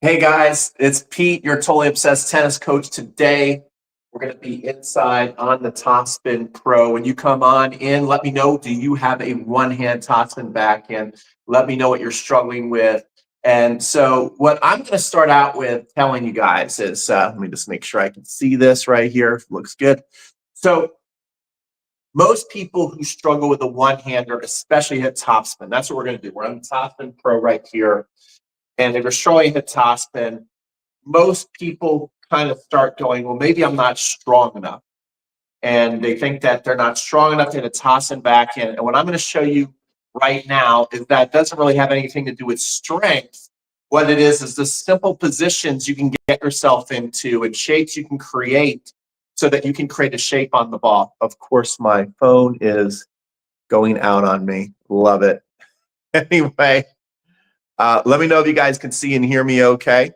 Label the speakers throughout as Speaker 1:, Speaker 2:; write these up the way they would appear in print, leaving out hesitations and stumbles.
Speaker 1: Hey guys, it's Pete, your totally obsessed tennis coach. Today, we're going to be inside on the Topspin Pro. When you come on in, let me know, do you have a one-hand topspin backhand? Let me know what you're struggling with. And so what I'm going to start out with telling you guys is, let me just make sure I can see this right here. Looks good. So most people who struggle with a one-hander, especially hit topspin, that's what we're going to do. We're on the Topspin Pro right here. And if you're struggling hit topspin, most people kind of start going, well, maybe I'm not strong enough. And they think that they're not strong enough to toss and backhand. And what I'm going to show you right now is that it doesn't really have anything to do with strength. What it is the simple positions you can get yourself into and shapes you can create so that you can create a shape on the ball. Of course, my phone is going out on me. Love it. Anyway, let me know if you guys can see and hear me okay.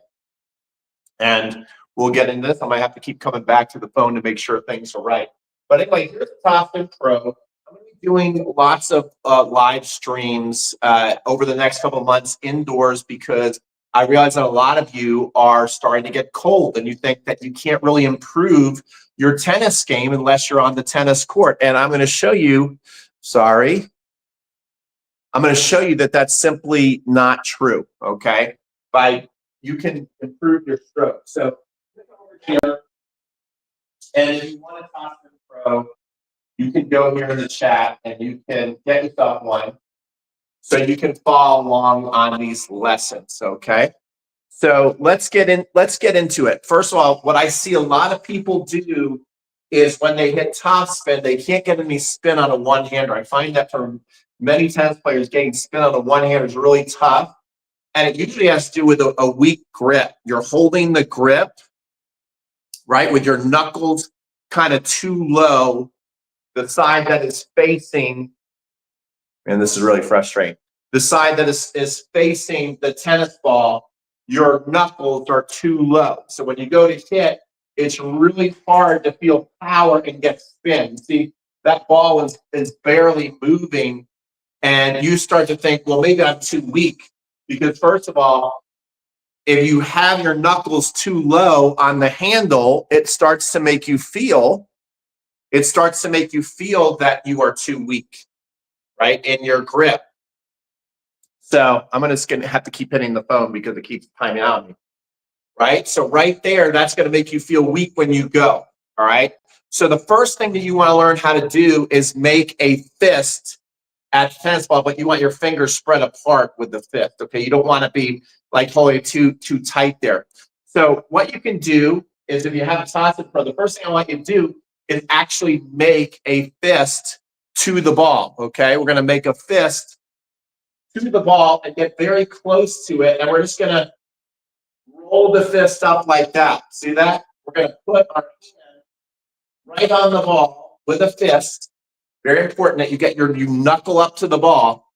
Speaker 1: And we'll get into this. I might have to keep coming back to the phone to make sure things are right. But anyway, here's the Topspin Pro. I'm going to be doing lots of live streams over the next couple of months indoors because I realize that a lot of you are starting to get cold and you think that you can't really improve your tennis game unless you're on the tennis court. And I'm going to show you, I'm going to show you that that's simply not true, okay? You can improve your stroke. So click over here, and if you want a Topspin Pro, you can go here in the chat and you can get yourself one so you can follow along on these lessons, okay? So let's get into it. First of all, what I see a lot of people do is when they hit topspin, they can't get any spin on a one-hander. I find that for many tennis players, getting spin on a one-hander is really tough. And it usually has to do with a weak grip. You're holding the grip, right, with your knuckles kind of too low. The side that is facing, and this is really frustrating, the side that is facing the tennis ball, your knuckles are too low. So when you go to hit, it's really hard to feel power and get spin. See, that ball is barely moving, and you start to think, well, maybe I'm too weak. Because first of all, if you have your knuckles too low on the handle, it starts to make you feel that you are too weak, right, in your grip. So I'm just going to have to keep hitting the phone because it keeps timing out on me, right? So right there, that's going to make you feel weak when you go, all right? So the first thing that you want to learn how to do is make a fist at the tennis ball, but you want your fingers spread apart with the fist, okay? You don't want to be like holding it too tight there. So what you can do is if you have a Topspin Pro, the first thing I want you to do is actually make a fist to the ball, okay? We're going to make a fist to the ball and get very close to it, and we're just going to roll the fist up like that. See that? We're going to put our hand right on the ball with a fist. Very important that you knuckle up to the ball.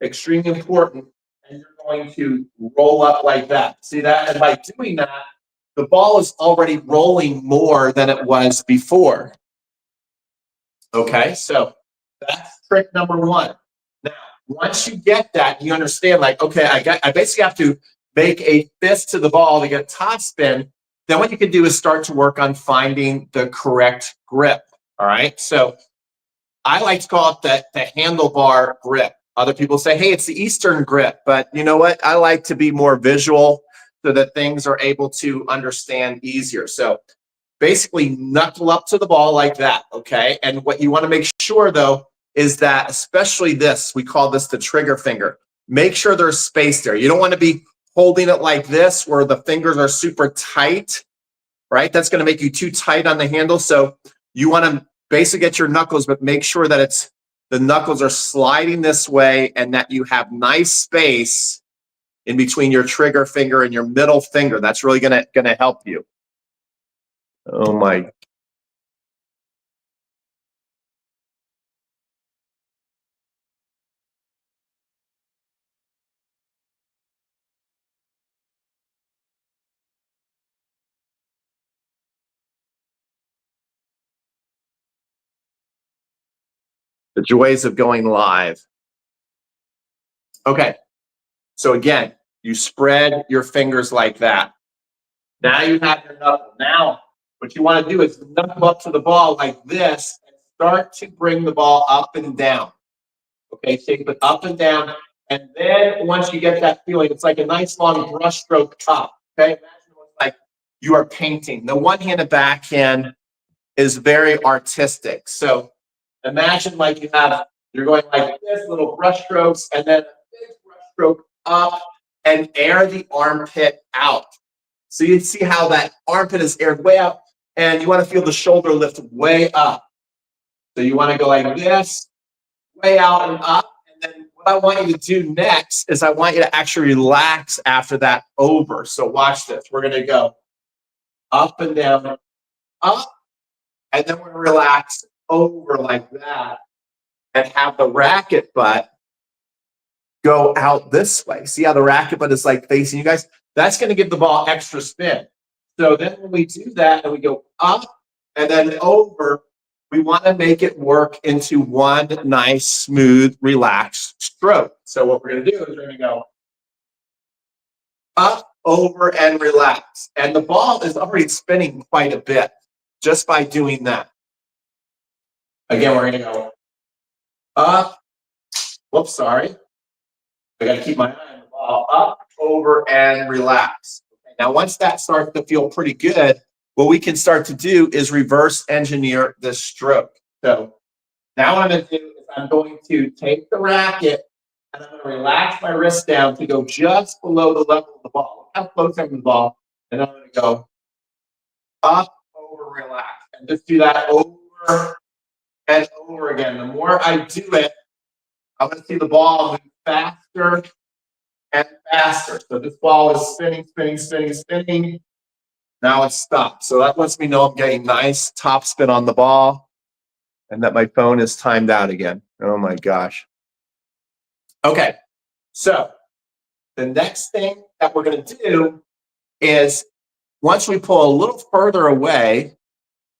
Speaker 1: Extremely important. And you're going to roll up like that. See that? And by doing that, the ball is already rolling more than it was before. Okay, so that's trick number one. Now, once you get that, you understand, like, okay, I basically have to make a fist to the ball to get topspin. Then what you can do is start to work on finding the correct grip. All right, so I like to call it the handlebar grip. Other people say, hey, it's the Eastern grip. But you know what? I like to be more visual so that things are able to understand easier. So basically knuckle up to the ball like that, okay? And what you want to make sure, though, is that especially this, we call this the trigger finger. Make sure there's space there. You don't want to be holding it like this where the fingers are super tight, right? That's going to make you too tight on the handle. So you want to basically get your knuckles, but make sure that the knuckles are sliding this way and that you have nice space in between your trigger finger and your middle finger. That's really gonna help you. Oh my. The joys of going live. Okay. So again, You spread your fingers like that. Now you have your knuckle. Now, what you want to do is knuckle up to the ball like this and start to bring the ball up and down. Okay, take it up and down. And then once you get that feeling, it's like a nice long brush stroke up. Okay, imagine it's like you are painting. The one-handed backhand is very artistic. So imagine like you're going like this, little brush strokes, and then a big brush stroke up and air the armpit out. So you see how that armpit is aired way out, and you want to feel the shoulder lift way up. So you want to go like this, way out and up. And then what I want you to do next is I want you to actually relax after that over. So watch this. We're going to go up and down, up, and then we're going to relax over like that and have the racket butt go out this way. See how the racket butt is like facing you guys? That's going to give the ball extra spin. So then when we do that and we go up and then over, we want to make it work into one nice, smooth, relaxed stroke. So what we're going to do is we're going to go up, over, and relax. And the ball is already spinning quite a bit just by doing that. Again, we're going to go up. Whoops, sorry. I got to keep my eye on the ball. Up, over, and relax. Okay, now, once that starts to feel pretty good, what we can start to do is reverse engineer this stroke. So now what I'm going to do is I'm going to take the racket and I'm going to relax my wrist down to go just below the level of the ball. Look how close I'm to the ball. And I'm going to go up, over, relax. And just do that over and over again. The more I do it, I'm going to see the ball move faster and faster. So this ball is spinning, spinning, spinning, spinning. Now it's stopped. So that lets me know I'm getting nice top spin on the ball and that my phone is timed out again. Oh my gosh. Okay, so the next thing that we're going to do is once we pull a little further away,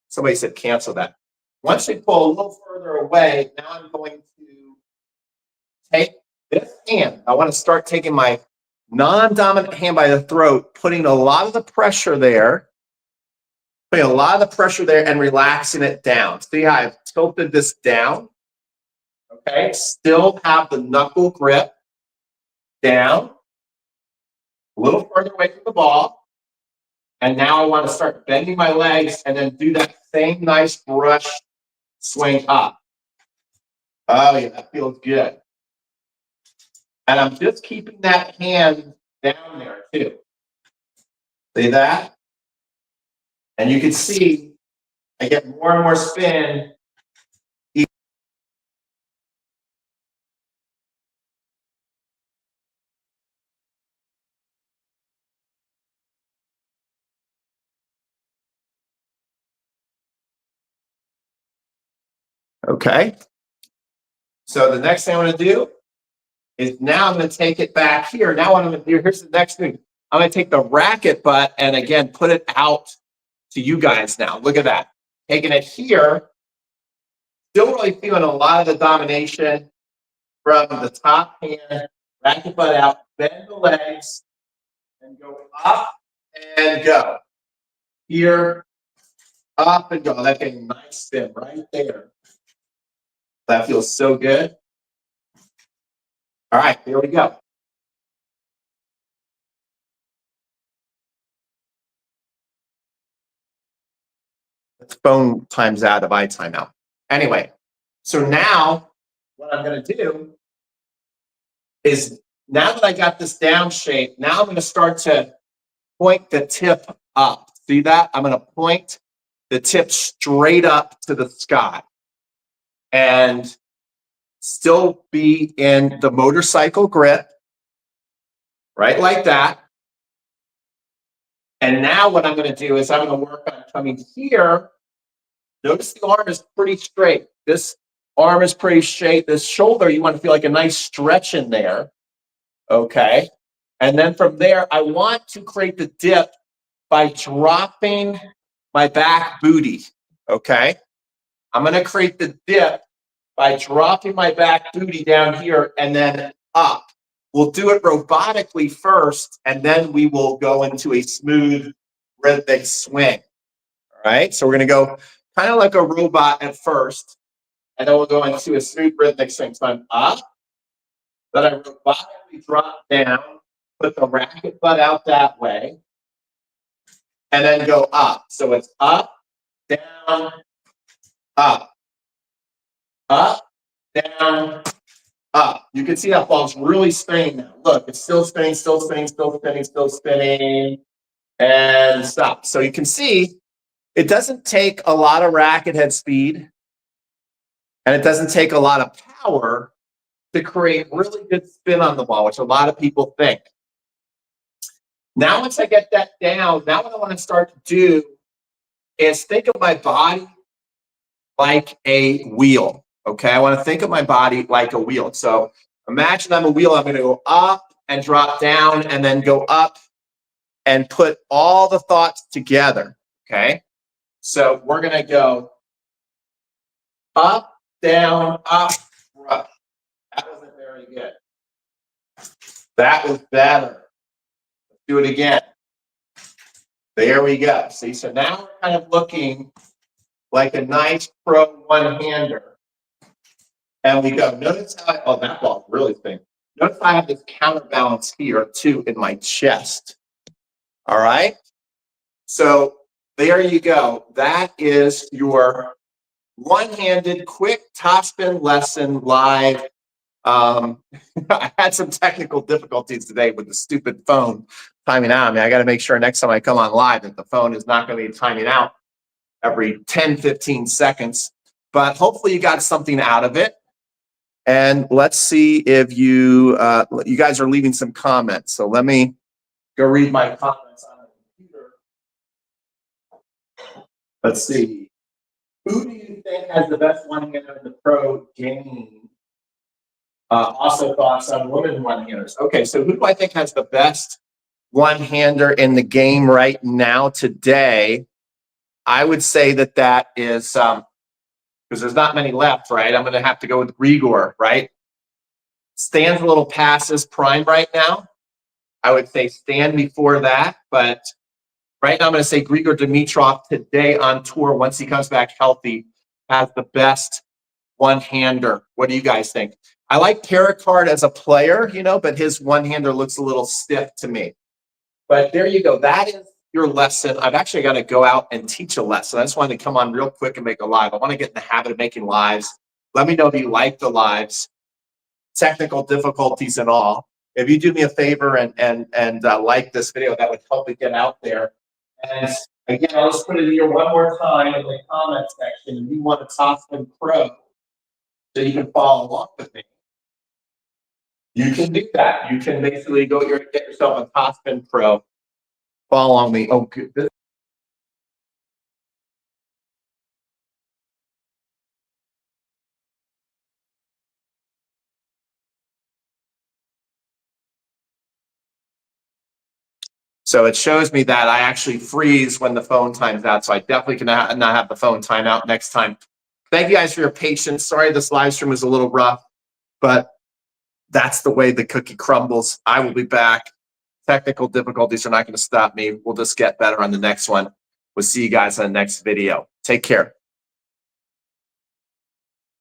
Speaker 1: somebody said cancel that. Once we pull a little further away, now I'm going to take this hand. I want to start taking my non-dominant hand by the throat, putting a lot of the pressure there, and relaxing it down. See how I've tilted this down? Okay, still have the knuckle grip down, a little further away from the ball. And now I want to start bending my legs and then do that same nice brush swing up. Oh yeah, that feels good. And I'm just keeping that hand down there too. See that? And you can see I get more and more spin. Okay. So the next thing I'm going to do is now I'm going to take it back here. Now what I'm going to do, here's the next thing. I'm going to take the racket butt and again, put it out to you guys now. Look at that. Taking it here, still really feeling a lot of the domination from the top hand, racket butt out, bend the legs, and go up and go. Here, up and go. That's a nice spin right there. That feels so good. All right, here we go. Phone times out if I time out. Anyway, so now what I'm going to do is now that I got this down shape, now I'm going to start to point the tip up. See that? I'm going to point the tip straight up to the sky and still be in the motorcycle grip, right like that. And now what I'm going to do is I'm going to work on coming here. Notice the arm is pretty straight. This arm is pretty straight. This shoulder, you want to feel like a nice stretch in there. Okay. And then from there, I want to create the dip by dropping my back booty. Okay. I'm going to create the dip by dropping my back booty down here and then up. We'll do it robotically first, and then we will go into a smooth rhythmic swing. All right, so we're going to go kind of like a robot at first, and then we'll go into a smooth rhythmic swing. So I'm up, then I robotically drop down, put the racket butt out that way, and then go up. So it's up, down, up, down, up. You can see that ball's really spinning now. Look, it's still spinning, still spinning, still spinning, still spinning, and stop. So you can see it doesn't take a lot of racket head speed, and it doesn't take a lot of power to create really good spin on the ball, which a lot of people think. Now, once I get that down, now what I want to start to do is think of my body like a wheel. Okay, I want to think of my body like a wheel. So imagine I'm a wheel. I'm going to go up and drop down and then go up and put all the thoughts together. Okay, so we're going to go up, down, up, up. That wasn't very good. That was better. Let's do it again. There we go. See, so now we're kind of looking like a nice pro one-hander. And we go. Notice how oh, that ball's really thin. Notice I have this counterbalance here too in my chest. All right. So there you go. That is your one-handed quick topspin lesson live. I had some technical difficulties today with the stupid phone timing out. I mean, I got to make sure next time I come on live that the phone is not going to be timing out every 10, 15 seconds. But hopefully you got something out of it. And let's see if you guys are leaving some comments. So let me go read my comments on the computer. Let's see. Who do you think has the best one-hander in the pro game? Also thoughts on women one-handers. Okay, so who do I think has the best one-hander in the game right now today? I would say that is because there's not many left, right? I'm going to have to go with Grigor, right? Stan's a little past his prime right now. I would say Stan before that, but right now I'm going to say Grigor Dimitrov today on tour, once he comes back healthy, has the best one-hander. What do you guys think? I like Perricard as a player, you know, but his one-hander looks a little stiff to me. But there you go. That is your lesson. I've actually got to go out and teach a lesson. I just wanted to come on real quick and make a live. I want to get in the habit of making lives. Let me know if you like the lives, technical difficulties and all. If you do me a favor and like this video, that would help it get out there. And again, I'll just put it here one more time in the comment section. If you want a Topspin Pro, so you can follow along with me, you can do that. You can basically go get yourself a Topspin Pro. Follow along me. Oh, good. So it shows me that I actually freeze when the phone times out. So I definitely can not have the phone time out next time. Thank you guys for your patience. Sorry this live stream was a little rough, but that's the way the cookie crumbles. I will be back. Technical difficulties are not going to stop me. We'll just get better on the next one. We'll see you guys on the next video. Take care.